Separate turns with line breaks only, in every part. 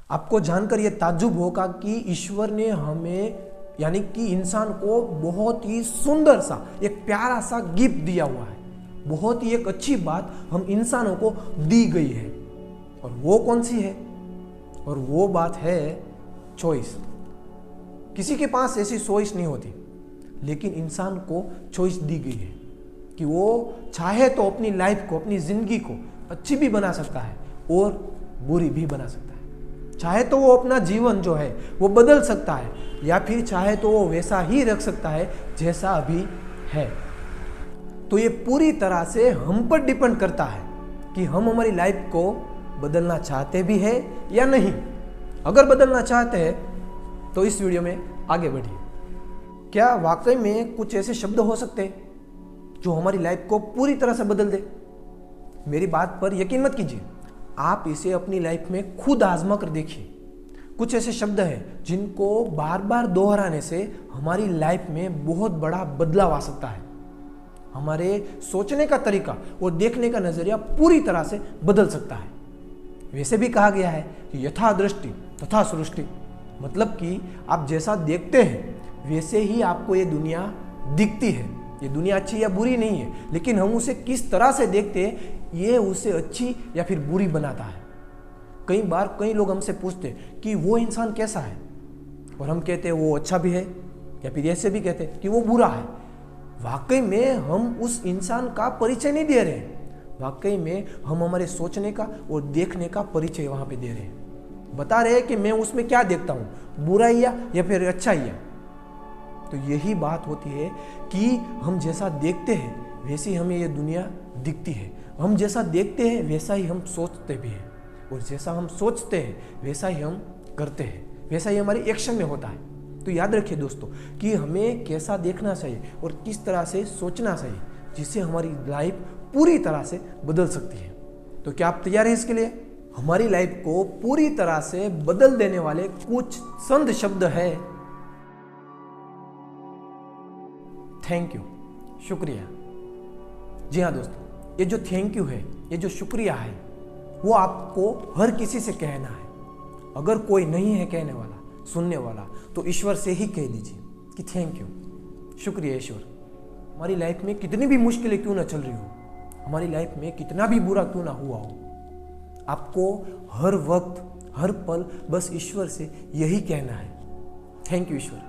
आपको जानकर यह ताज्जुब होगा कि ईश्वर ने हमें यानी कि इंसान को बहुत ही सुंदर सा एक प्यारा सा गिफ्ट दिया हुआ है। बहुत ही एक अच्छी बात हम इंसानों को दी गई है। और वो कौन सी है? और वो बात है चॉइस। किसी के पास ऐसी चॉइस नहीं होती, लेकिन इंसान को चॉइस दी गई है कि वो चाहे तो अपनी लाइफ को, अपनी जिंदगी को अच्छी भी बना सकता है और बुरी भी बना सकता है। चाहे तो वो अपना जीवन जो है वो बदल सकता है, या फिर चाहे तो वो वैसा ही रख सकता है जैसा अभी है। तो ये पूरी तरह से हम पर डिपेंड करता है कि हम हमारी लाइफ को बदलना चाहते भी है या नहीं। अगर बदलना चाहते हैं तो इस वीडियो में आगे बढ़िए। क्या वाकई में कुछ ऐसे शब्द हो सकते हैं जो हमारी लाइफ को पूरी तरह से बदल दे? मेरी बात पर यकीन मत कीजिए, आप इसे अपनी लाइफ में खुद आजमा कर देखिए। कुछ ऐसे शब्द हैं जिनको बार बार दोहराने से हमारी लाइफ में बहुत बड़ा बदलाव आ सकता है। हमारे सोचने का तरीका और देखने का नजरिया पूरी तरह से बदल सकता है। वैसे भी कहा गया है कि यथा दृष्टि तथा सृष्टि, मतलब कि आप जैसा देखते हैं वैसे ही आपको ये दुनिया दिखती है। ये दुनिया अच्छी या बुरी नहीं है, लेकिन हम उसे किस तरह से देखते हैं ये उसे अच्छी या फिर बुरी बनाता है। कई बार कई लोग हमसे पूछते हैं कि वो इंसान कैसा है, और हम कहते हैं वो अच्छा भी है, या फिर ऐसे भी कहते हैं कि वो बुरा है। वाकई में हम उस इंसान का परिचय नहीं दे रहे हैं, वाकई में हम हमारे सोचने का और देखने का परिचय वहां पे दे रहे हैं। बता रहे हैं कि मैं उसमें क्या देखता हूँ, बुराइया या फिर अच्छाइया। तो यही बात होती है कि हम जैसा देखते हैं वैसी हमें ये दुनिया दिखती है। हम जैसा देखते हैं वैसा ही हम सोचते भी हैं, और जैसा हम सोचते हैं वैसा ही हम करते हैं, वैसा ही हमारी एक्शन में होता है। तो याद रखिए दोस्तों कि हमें कैसा देखना चाहिए और किस तरह से सोचना चाहिए, जिससे हमारी लाइफ पूरी तरह से बदल सकती है। तो क्या आप तैयार हैं इसके लिए? हमारी लाइफ को पूरी तरह से बदल देने वाले कुछ संत शब्द है। थैंक यू, शुक्रिया। जी हाँ दोस्तों, ये जो थैंक यू है, ये जो शुक्रिया है, वो आपको हर किसी से कहना है। अगर कोई नहीं है कहने वाला, सुनने वाला, तो ईश्वर से ही कह दीजिए कि थैंक यू, शुक्रिया ईश्वर। हमारी लाइफ में कितनी भी मुश्किलें क्यों ना चल रही हो, हमारी लाइफ में कितना भी बुरा क्यों ना हुआ हो, आपको हर वक्त हर पल बस ईश्वर से यही कहना है, थैंक यू ईश्वर।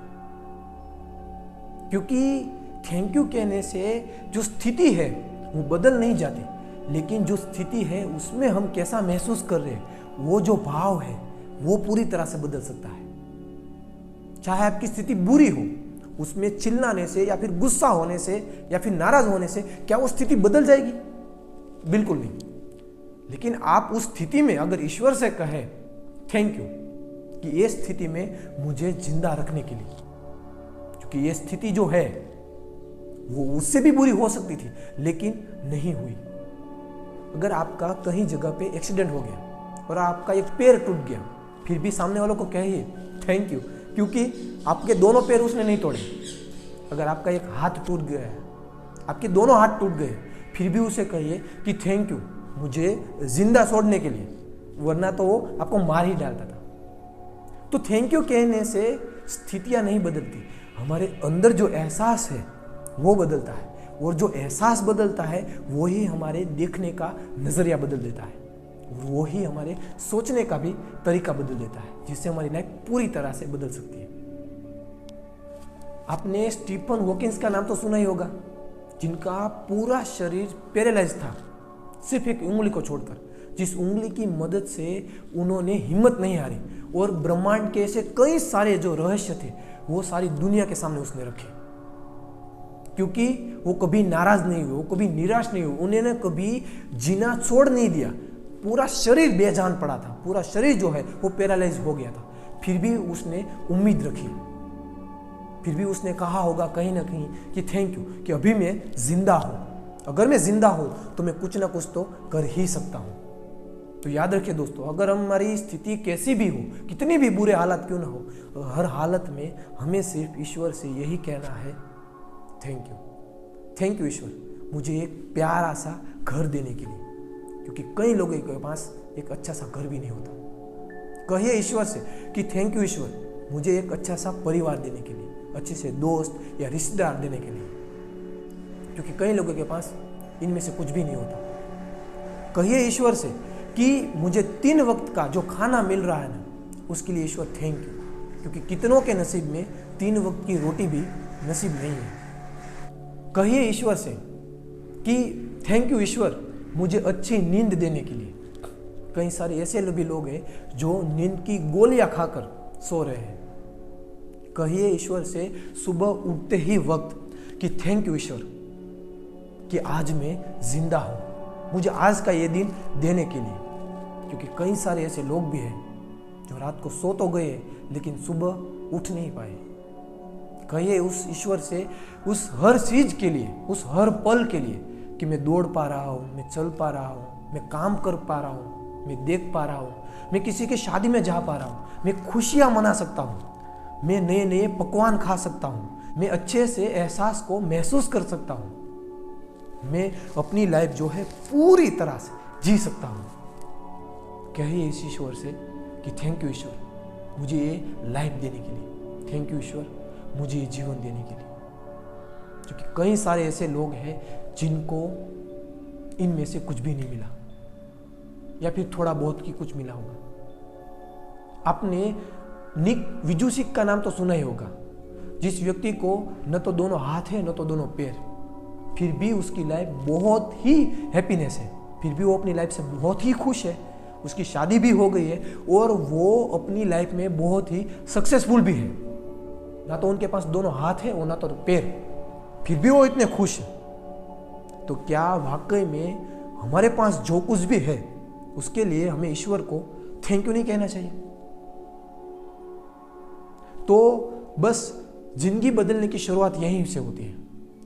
क्योंकि थैंक यू कहने से जो स्थिति है वो बदल नहीं जाती, लेकिन जो स्थिति है उसमें हम कैसा महसूस कर रहे हैं, वो जो भाव है वो पूरी तरह से बदल सकता है। चाहे आपकी स्थिति बुरी हो, उसमें चिल्लाने से या फिर गुस्सा होने से या फिर नाराज होने से क्या वो स्थिति बदल जाएगी? बिल्कुल नहीं। लेकिन आप उस स्थिति में अगर ईश्वर से कहें थैंक यू कि ये स्थिति में मुझे जिंदा रखने के लिए, क्योंकि ये स्थिति जो है वो उससे भी बुरी हो सकती थी लेकिन नहीं हुई। अगर आपका कहीं जगह पे एक्सीडेंट हो गया और आपका एक पैर टूट गया, फिर भी सामने वालों को कहिए थैंक यू, क्योंकि आपके दोनों पैर उसने नहीं तोड़े। अगर आपका एक हाथ टूट गया है, आपके दोनों हाथ टूट गए, फिर भी उसे कहिए कि थैंक यू मुझे जिंदा छोड़ने के लिए, वरना तो वो आपको मार ही डालता था। तो थैंक यू कहने से स्थितियां नहीं बदलती, हमारे अंदर जो एहसास है वो बदलता है, और जो एहसास बदलता है वो ही हमारे देखने का नजरिया बदल देता है, वो ही हमारे सोचने का भी तरीका बदल देता है, जिससे हमारी लाइफ पूरी तरह से बदल सकती है। आपने स्टीफन हॉकिंस का नाम तो सुना ही होगा, जिनका पूरा शरीर पैरालाइज था सिर्फ एक उंगली को छोड़कर, जिस उंगली की मदद से उन्होंने हिम्मत नहीं हारी और ब्रह्मांड के ऐसे कई सारे जो रहस्य थे वो सारी दुनिया के सामने उसने रखे। क्योंकि वो कभी नाराज नहीं हुए, वो कभी निराश नहीं हुए, उन्होंने कभी जीना छोड़ नहीं दिया। पूरा शरीर बेजान पड़ा था, पूरा शरीर जो है वो पैरालाइज हो गया था, फिर भी उसने उम्मीद रखी, फिर भी उसने कहा होगा कहीं ना कहीं कि थैंक यू कि अभी मैं जिंदा हूं, अगर मैं जिंदा हूं तो मैं कुछ ना कुछ तो कर ही सकता हूं। तो याद रखिए दोस्तों, अगर हमारी स्थिति कैसी भी हो, कितनी भी बुरे हालात क्यों ना हो, हर हालत में हमें सिर्फ ईश्वर से यही कहना है थैंक यू ईश्वर, मुझे एक प्यारा सा घर देने के लिए। क्योंकि कई लोगों के पास एक अच्छा सा घर भी नहीं होता, कहिए ईश्वर से कि थैंक यू ईश्वर, मुझे एक अच्छा सा परिवार देने के लिए, अच्छे से दोस्त या रिश्तेदार देने के लिए, क्योंकि कई लोगों के पास इनमें से कुछ भी नहीं होता। कहिए ईश्वर से कि मुझे 3 वक्त का जो खाना मिल रहा है ना, उसके लिए ईश्वर थैंक यू, क्योंकि कितनों के नसीब में 3 वक्त की रोटी भी नसीब नहीं है। कहिए ईश्वर से कि थैंक यू ईश्वर, मुझे अच्छी नींद देने के लिए। कई सारे ऐसे भी लोग हैं जो नींद की गोलियां खाकर सो रहे हैं। कहिए ईश्वर से सुबह उठते ही वक्त कि थैंक यू ईश्वर कि आज मैं जिंदा हूं, मुझे आज का ये दिन देने के लिए, क्योंकि कई सारे ऐसे लोग भी हैं जो रात को सो तो गए लेकिन सुबह उठ नहीं पाए। कहिए उस ईश्वर से उस हर चीज के लिए, उस हर पल के लिए कि मैं दौड़ पा रहा हूँ, मैं चल पा रहा हूँ, मैं काम कर पा रहा हूँ, मैं देख पा रहा हूँ, मैं किसी की शादी में जा पा रहा हूँ, मैं खुशियाँ मना सकता हूँ, मैं नए नए पकवान खा सकता हूँ, मैं अच्छे से एहसास को महसूस कर सकता हूँ, मैं अपनी लाइफ जो है पूरी तरह से जी सकता हूँ। कहिए इस ईश्वर से कि थैंक यू ईश्वर, मुझे ये लाइफ देने के लिए, थैंक यू ईश्वर, मुझे ये जीवन देने के लिए। क्योंकि कई सारे ऐसे लोग हैं जिनको इनमें से कुछ भी नहीं मिला, या फिर थोड़ा बहुत की कुछ मिला होगा। आपने निक विजुसिक का नाम तो सुना ही होगा, जिस व्यक्ति को न तो दोनों हाथ है न तो दोनों पैर, फिर भी उसकी लाइफ बहुत ही हैप्पीनेस है, फिर भी वो अपनी लाइफ से बहुत ही खुश है, उसकी शादी भी हो गई है और वो अपनी लाइफ में बहुत ही सक्सेसफुल भी है। ना तो उनके पास दोनों हाथ है और ना तो पैर, फिर भी वो इतने खुश है। तो क्या वाकई में हमारे पास जो कुछ भी है उसके लिए हमें ईश्वर को थैंक यू नहीं कहना चाहिए? तो बस जिंदगी बदलने की शुरुआत यहीं से होती है।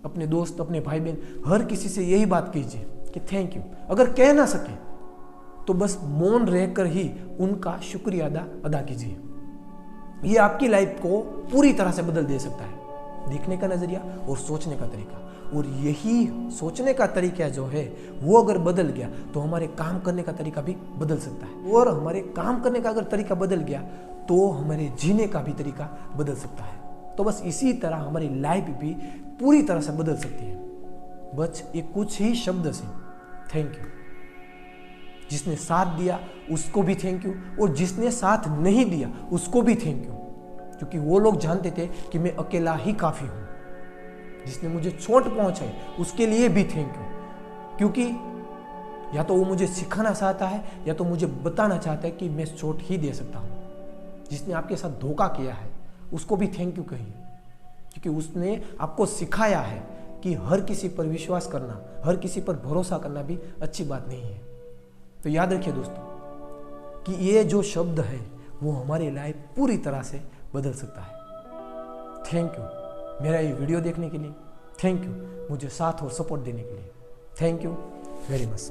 अपने दोस्त, अपने भाई बहन, हर किसी से यही बात कीजिए कि थैंक यू। अगर कह ना सके तो बस मौन रहकर ही उनका शुक्रिया अदा कीजिए। ये आपकी लाइफ को पूरी तरह से बदल दे सकता है, देखने का नजरिया और सोचने का तरीका। और यही सोचने का तरीका जो है वो अगर बदल गया तो हमारे काम करने का तरीका भी बदल सकता है, और हमारे काम करने का अगर तरीका बदल गया तो हमारे जीने का भी तरीका बदल सकता है। तो बस इसी तरह हमारी लाइफ भी पूरी तरह से बदल सकती है, बस एक कुछ ही शब्द से, थैंक यू। जिसने साथ दिया उसको भी थैंक यू, और जिसने साथ नहीं दिया उसको भी थैंक यू, क्योंकि वो लोग जानते थे कि मैं अकेला ही काफी हूं। जिसने मुझे चोट पहुंचाई उसके लिए भी थैंक यू, क्योंकि या तो वो मुझे सिखाना चाहता है या तो मुझे बताना चाहता है कि मैं चोट ही दे सकता हूं। जिसने आपके साथ धोखा किया है उसको भी थैंक यू कहिए, क्योंकि उसने आपको सिखाया है कि हर किसी पर विश्वास करना, हर किसी पर भरोसा करना भी अच्छी बात नहीं है। तो याद रखिए दोस्तों कि ये जो शब्द है वो हमारी लाइफ पूरी तरह से बदल सकता है। थैंक यू मेरा ये वीडियो देखने के लिए, थैंक यू मुझे साथ और सपोर्ट देने के लिए, थैंक यू वेरी मच।